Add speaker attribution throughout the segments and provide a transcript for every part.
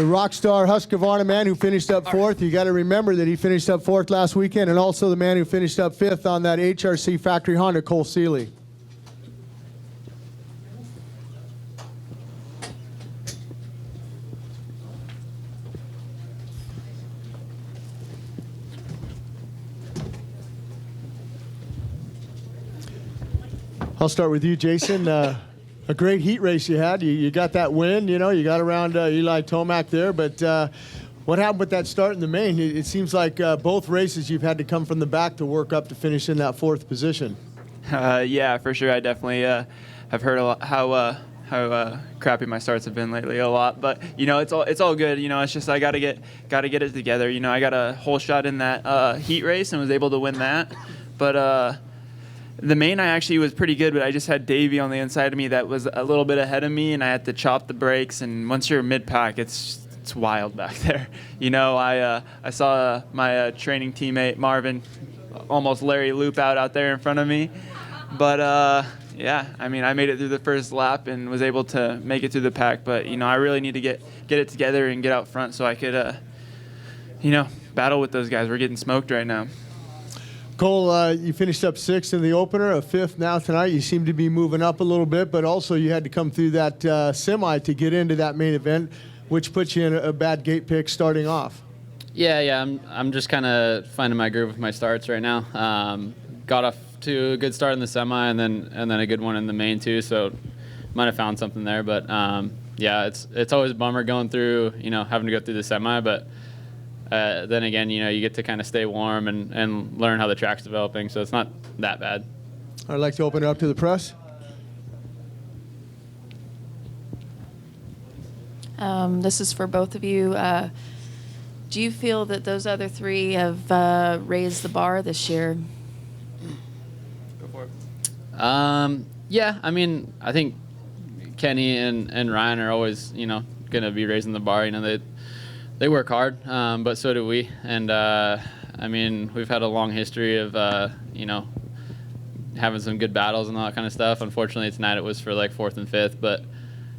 Speaker 1: the rock star Husqvarna man who finished up fourth. You got to remember that he finished up fourth last weekend, and also the man who finished up fifth on that HRC factory Honda, Cole Seeley. I'll start with you, Jason. A great heat race you had. You got that win, you know, you got around Eli Tomac there, but what happened with that start in the main? It seems like both races you've had to come from the back to work up to finish in that fourth position.
Speaker 2: Yeah, for sure. I definitely have heard a lot how crappy my starts have been lately a lot, but you know, it's all good. You know, it's just I gotta get it together. You know, I got a whole shot in that heat race and was able to win that, but the main I actually was pretty good, but I just had Davey on the inside of me that was a little bit ahead of me, and I had to chop the brakes. And once you're mid-pack, it's wild back there. You know, I saw my training teammate Marvin almost Larry Loop out there in front of me, but yeah, I mean, I made it through the first lap and was able to make it through the pack. But you know, I really need to get it together and get out front so I could, you know, battle with those guys. We're getting smoked right now.
Speaker 1: Cole, you finished up sixth in the opener, a fifth now tonight. You seem to be moving up a little bit, but also you had to come through that semi to get into that main event, which puts you in a bad gate pick starting off.
Speaker 3: Yeah, I'm just kind of finding my groove with my starts right now. Got off to a good start in the semi, and then a good one in the main too. So might have found something there, but yeah, it's always a bummer going through, you know, having to go through the semi, but. Then again, you know, you get to kind of stay warm and learn how the track's developing, so it's not that bad.
Speaker 1: I'd like to open it up to the press.
Speaker 4: This is for both of you. Do you feel that those other three have raised the bar this year?
Speaker 2: Go for it.
Speaker 3: Yeah, I mean, I think Kenny and Ryan are always, you know, going to be raising the bar. You know, they work hard, but so do we. And, I mean, we've had a long history of, you know, having some good battles and all that kind of stuff. Unfortunately, tonight it was for, like, fourth and fifth. But,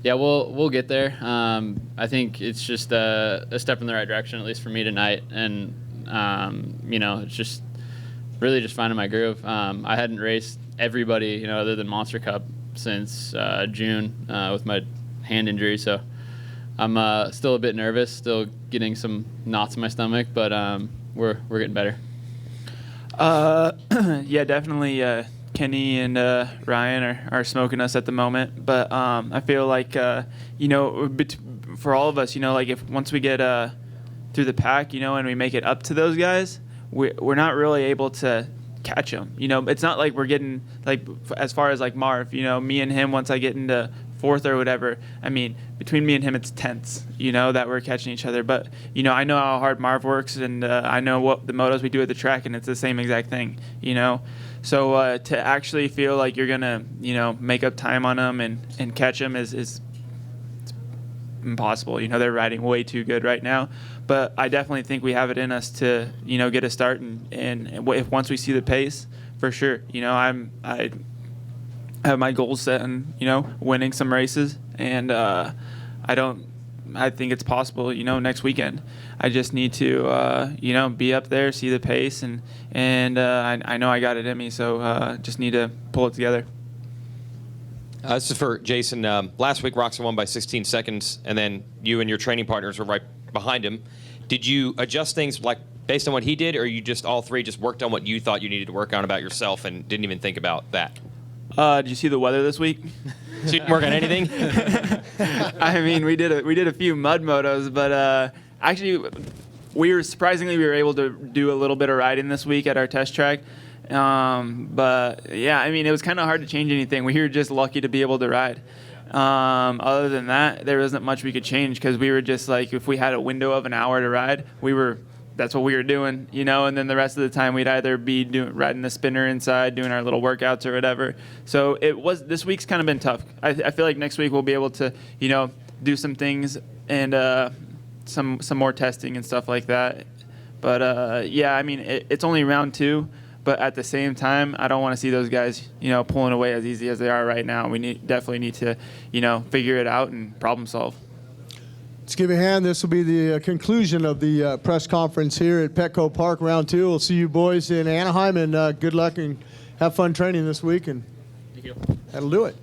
Speaker 3: yeah, we'll get there. I think it's just a step in the right direction, at least for me tonight. And, you know, it's just really just finding my groove. I hadn't raced everybody, you know, other than Monster Cup since June with my hand injury. So I'm still a bit nervous, still getting some knots in my stomach, but we're getting better.
Speaker 2: Yeah, definitely. Kenny and Ryan are smoking us at the moment, but I feel like you know, for all of us, you know, like if once we get through the pack, you know, and we make it up to those guys, we're not really able to catch them. You know, it's not like we're getting like as far as like Marv. You know, me and him once I get into fourth or whatever, I mean, between me and him, it's tenths, you know, that we're catching each other. But, you know, I know how hard Marv works, and I know what the motos we do at the track, and it's the same exact thing, you know. So to actually feel like you're going to, you know, make up time on them and catch them is impossible. You know, they're riding way too good right now. But I definitely think we have it in us to, you know, get a start. And if once we see the pace, for sure, you know, I have my goals set and, you know, winning some races, and I think it's possible, you know, next weekend. I just need to, you know, be up there, see the pace, and I know I got it in me, so just need to pull it together.
Speaker 5: This is for Jason. Last week, Roczen won by 16 seconds, and then you and your training partners were right behind him. Did you adjust things like based on what he did, or you just all three just worked on what you thought you needed to work on about yourself and didn't even think about that?
Speaker 2: Did you see the weather this week?
Speaker 5: So you didn't work on anything?
Speaker 2: I mean, we did a few mud motos, but actually, we were able to do a little bit of riding this week at our test track. But yeah, I mean, it was kind of hard to change anything. We were just lucky to be able to ride. Other than that, there wasn't much we could change because we were just like, if we had a window of an hour to ride, that's what we were doing, you know, and then the rest of the time we'd either be riding the spinner inside, doing our little workouts or whatever. So this week's kind of been tough. I feel like next week we'll be able to, you know, do some things and some more testing and stuff like that. But yeah, I mean, it's only round 2, but at the same time, I don't want to see those guys, you know, pulling away as easy as they are right now. We definitely need to, you know, figure it out and problem solve.
Speaker 1: Let's give a hand. This will be the conclusion of the press conference here at Petco Park, round 2. We'll see you boys in Anaheim, and good luck and have fun training this week, and
Speaker 3: Thank you.
Speaker 1: that'll do it.